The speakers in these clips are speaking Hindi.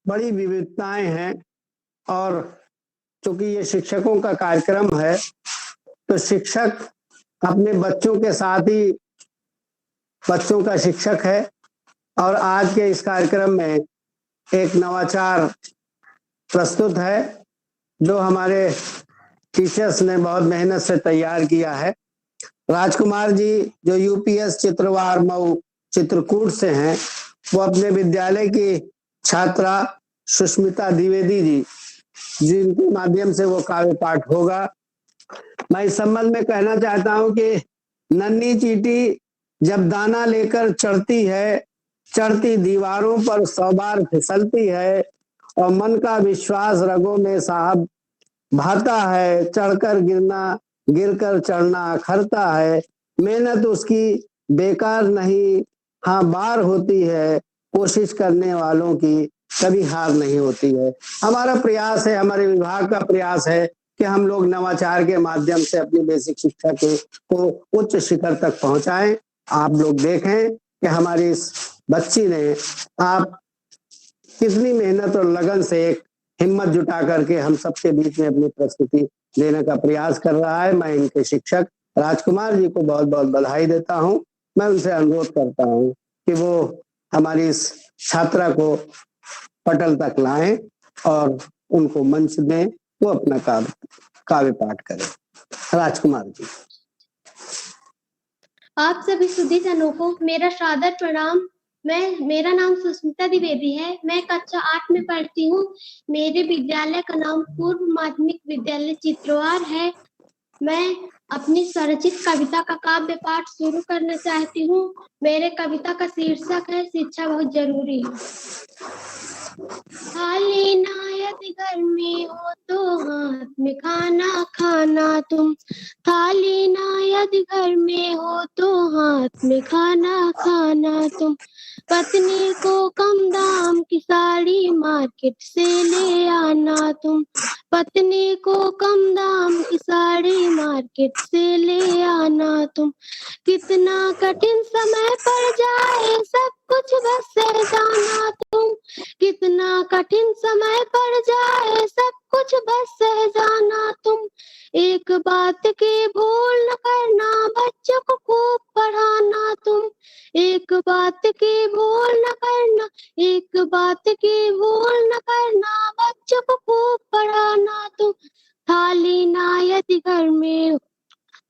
बड़ी विविधताएं हैं। और चूंकि ये शिक्षकों का कार्यक्रम है, तो शिक्षक अपने बच्चों के साथ ही बच्चों का शिक्षक है। और आज के इस कार्यक्रम में एक नवाचार प्रस्तुत है जो हमारे टीचर्स ने बहुत मेहनत से तैयार किया है। राजकुमार जी जो यूपीएस चित्रवार मऊ चित्रकूट से हैं, वो अपने विद्यालय की छात्रा सुष्मिता द्विवेदी जी, जिनके माध्यम से वो काव्य पाठ होगा। मैं इस संबंध में कहना चाहता हूं कि नन्ही चींटी जब दाना लेकर चढ़ती है, चढ़ती दीवारों पर 100 बार फिसलती है, और मन का विश्वास रगों में साहब भाता है, चढ़कर गिरना गिरकर चढ़ना अखरता है, मेहनत उसकी बेकार नहीं, हाँ बार होती है, कोशिश करने वालों की कभी हार नहीं होती है। हमारा प्रयास है, हमारे विभाग का प्रयास है कि हम लोग नवाचार के माध्यम से अपनी बेसिक शिक्षा को उच्च शिखर तक पहुंचाएं। आप लोग देखें कि हमारी इस बच्ची ने आप कितनी मेहनत और लगन से एक हिम्मत जुटा करके हम सबके बीच में अपनी प्रस्तुति देने का प्रयास कर रहा है। मैं इनके शिक्षक राजकुमार जी को बहुत बहुत बधाई देता हूं। मैं उनसे अनुरोध करता हूं कि वो हमारी इस छात्रा को पटल तक लाएं और उनको मंच दें, वो अपना काव्य पाठ करें। राजकुमार जी। आप सभी सुधी जनों को मेरा सादर प्रणाम। मेरा नाम सुष्मिता द्विवेदी है। मैं कक्षा 8 में पढ़ती हूँ। मेरे विद्यालय का नाम पूर्व माध्यमिक विद्यालय चित्रवार है। मैं अपनी स्वरचित कविता का काव्य पाठ शुरू करना चाहती हूँ। मेरे कविता का शीर्षक है शिक्षा बहुत जरूरी है। थाली ना यदि घर में हो तो हाथ में खाना खाना तुम, थाली ना यदि घर में हो तो हाथ में खाना खाना तुम, पत्नी को कम दाम की साड़ी मार्केट से ले आना तुम, पत्नी को कम दाम की साड़ी मार्केट से ले आना तुम, कितना कठिन समय पड़ जाए सब कुछ बस से जाना तुम, कितना कठिन समय पड़ जाए सब कुछ बस से जाना तुम, एक बात की भूल न करना बच्चों को खूब पढ़ाना तुम, एक बात की भूल न करना, एक बात की भूल न करना बच्चों को खूब पढ़ाना तुम, थाली ना यदि घर में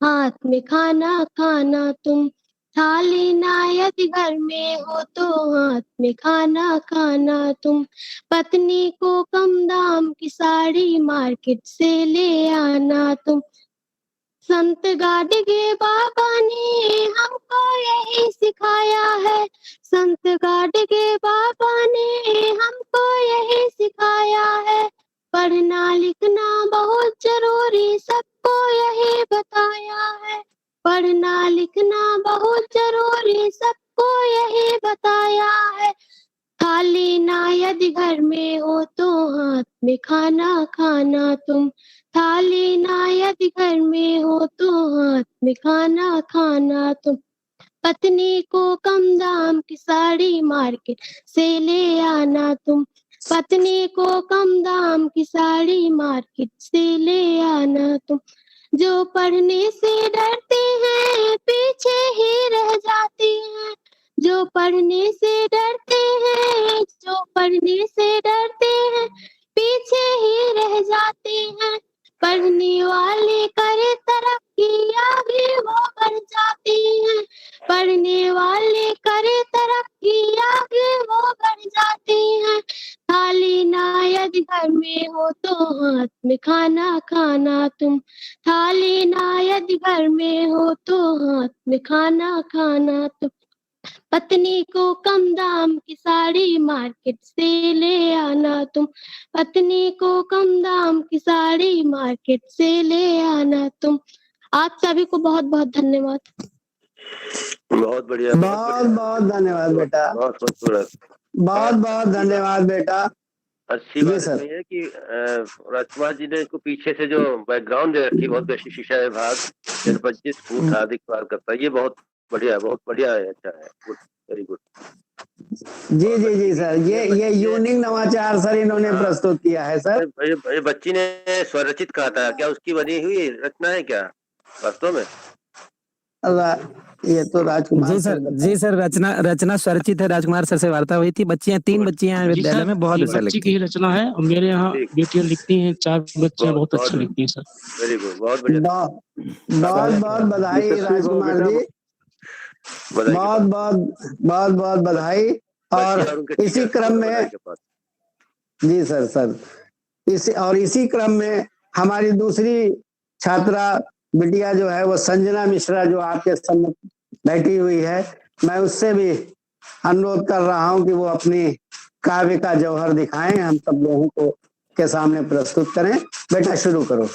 हाथ में खाना खाना तुम, थाली ना यदि घर में हो तो हाथ में खाना खाना तुम, पत्नी को कम दाम की साड़ी मार्केट से ले आना तुम, संत गाडगे बाबा ने हमको यही सिखाया है, संत गाडगे बाबा ने हमको यही सिखाया है, पढ़ना लिखना बहुत जरूरी सबको यही बताया है, पढ़ना लिखना बहुत जरूरी सबको यही बताया है, थाली ना यदि घर में हो तो हाथ में खाना खाना तुम, थाली ना यदि घर में हो तो हाथ में खाना खाना तुम, पत्नी को कम दाम की साड़ी मार्केट से ले आना तुम, पत्नी को कम दाम की साड़ी मार्केट से ले आना तुम, जो पढ़ने से डरते हैं पीछे ही रह जाती हैं, जो पढ़ने से डरते हैं, जो पढ़ने से डरते हैं पीछे ही रह जाते हैं, पढ़ने वाले करे तरक्की आगे वो बढ़ जाते हैं, पढ़ने वाले करे तरक्की आगे वो बढ़ जाते हैं, थाली ना यदि घर में हो तो हाथ में खाना खाना तुम, थाली ना यदि घर में हो तो हाथ में खाना खाना तुम, पत्नी को कम दाम की साड़ी मार्केट से ले आना तुम, पत्नी को कम दाम की साड़ी मार्केट से ले आना तुम। आप सभी को बहुत बहुत धन्यवाद। बहुत बढ़िया, बहुत बहुत धन्यवाद बेटा, बहुत खूबसूरत, बहुत बहुत धन्यवाद बेटा। अच्छी बात ये है कि राजकुमार जी ने इसको पीछे से जो बैकग्राउंड दे रखी, बहुत बेसिक शिक्षा विभाग जनपद फूट हार्दिक स्वागत करता है, ये बहुत बढ़िया है, बहुत बढ़िया है, अच्छा है। Very good. जी जी जी सर, ये यूनिक नवाचार सर इन्होंने प्रस्तुत किया है सर। ये बच्ची ने स्वरचित कहा था, क्या उसकी बनी हुई रचना है क्या वास्तव में? ये तो राजकुमार जी सर, रचना स्वरचित है। राजकुमार सर से वार्ता हुई थी। बच्चियां 3 बच्चियां हैं विद्यालय में, बहुत अच्छा बच्ची लिखती की ही रचना है और मेरे यहाँ बेटियां लिखती हैं, 4 बच्चियां बहुत अच्छा लिखती हैं सर। वेरी गुड, बहुत बढ़िया। बहुत बहुत बधाई राजकुमार जी, बहुत बहुत बधाई। और इसी क्रम में जी सर इसी क्रम में हमारी दूसरी छात्रा बिटिया जो है वो संजना मिश्रा जो आपके सम्मुख बैठी हुई है, मैं उससे भी अनुरोध कर रहा हूं कि वो अपनी काव्य का जौहर दिखाएं, हम सब लोगों को के सामने प्रस्तुत करें। बेटा शुरू करो।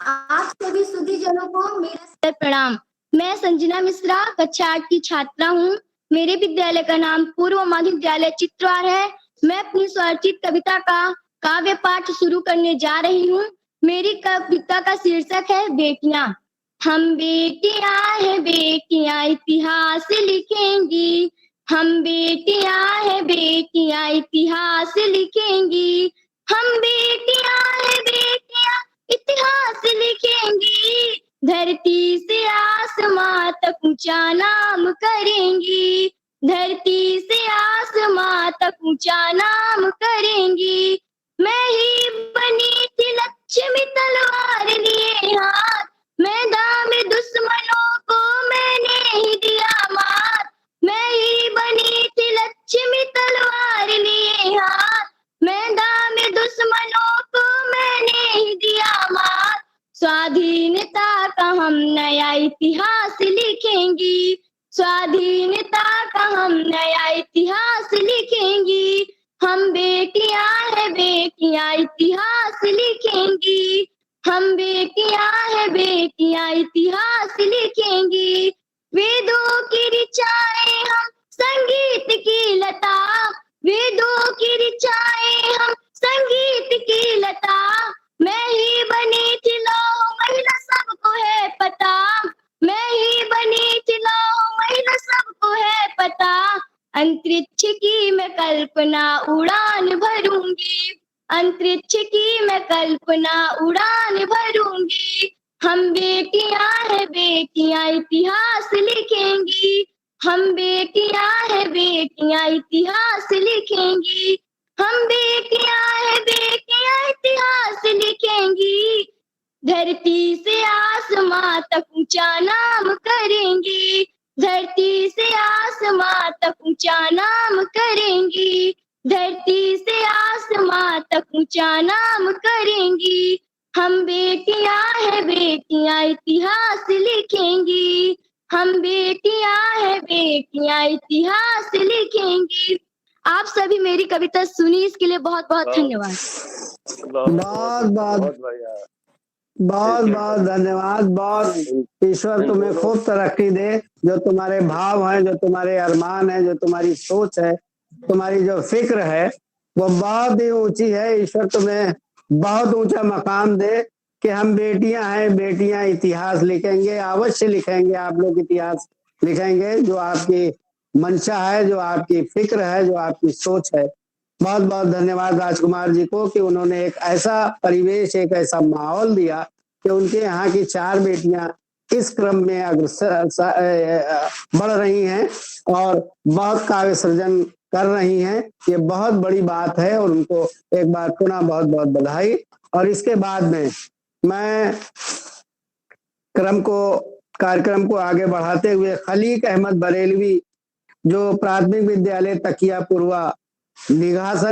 आप सभी सुधी जनों को मेरा प्रणाम। मैं संजना मिश्रा कक्षा 8 की छात्रा हूँ। मेरे विद्यालय का नाम पूर्व माध्यमिक विद्यालय चित्रवार है। मैं अपनी स्वरचित कविता का काव्य पाठ शुरू करने जा रही हूँ। मेरी कविता का शीर्षक है बेटियां। हम बेटियां हैं बेटियां इतिहास लिखेंगी, हम बेटियां हैं बेटियां इतिहास लिखेंगी, हम बेटियां हैं बेटियां इतिहास लिखेंगी, धरती से आसमां तक ऊंचा नाम करेंगी, धरती से आसमां तक ऊंचा नाम करेंगी। मैं ही बनी थी लक्ष्मी तलवार लिए हाथ, मैदान में दुश्मनों को मैंने ही दिया मात। मैं ही बनी थी लक्ष्मी तलवार लिए हाथ, मैदान में दुश्मनों को मैंने ही दिया मात। स्वाधीनता का हम नया इतिहास लिखेंगी, स्वाधीनता का हम नया इतिहास लिखेंगी, हम बेटियां हैं बेटियां इतिहास लिखेंगी, हम बेटियां हैं बेटियां इतिहास लिखेंगी। वेदों की ऋचाएं हम संगीत की लता, वेदों की ऋचाएं हम संगीत की लता, मैं ही बनी थी लौह महिला सबको है पता, मैं ही बनी थी लौह महिला सबको है पता। अंतरिक्ष की मैं कल्पना उड़ान भरूंगी, अंतरिक्ष की मैं कल्पना उड़ान भरूंगी, हम बेटियां हैं बेटियां इतिहास लिखेंगी, हम बेटियां हैं बेटियां इतिहास लिखेंगी, हम बेटियां हैं बेटियां इतिहास लिखेंगी, धरती से आसमां तक ऊंचा नाम करेंगी, धरती से आसमां तक ऊंचा नाम करेंगी, धरती से आसमां तक ऊंचा नाम करेंगी, हम बेटियां हैं बेटियां इतिहास लिखेंगी, हम बेटियां हैं बेटियां इतिहास लिखेंगी। आप सभी मेरी कविता सुनी, इसके लिए बहुत बहुत धन्यवाद। बहुत बहुत धन्यवाद। बहुत ईश्वर तुम्हें खूब तरक्की दे। जो तुम्हारे भाव हैं, जो तुम्हारे अरमान है, जो तुम्हारी सोच है, तुम्हारी जो फिक्र है वो बहुत ही ऊंची है। ईश्वर तुम्हें बहुत ऊंचा मकाम दे कि हम बेटियां हैं बेटियां इतिहास लिखेंगे। अवश्य लिखेंगे, आप लोग इतिहास लिखेंगे। जो आपकी मंशा है, जो आपकी फिक्र है, जो आपकी सोच है। बहुत बहुत धन्यवाद राजकुमार जी को कि उन्होंने एक ऐसा परिवेश, एक ऐसा माहौल दिया कि उनके यहाँ की 4 बेटियां इस क्रम में अग्रसर बढ़ रही हैं और बहुत काव्य सृजन कर रही हैं। ये बहुत बड़ी बात है और उनको एक बार पुनः बहुत बहुत बधाई। और इसके बाद में मैं कार्यक्रम को आगे बढ़ाते हुए खलीक अहमद बरेलवी जो प्राथमिक विद्यालय तकिया पूर्वा निघासन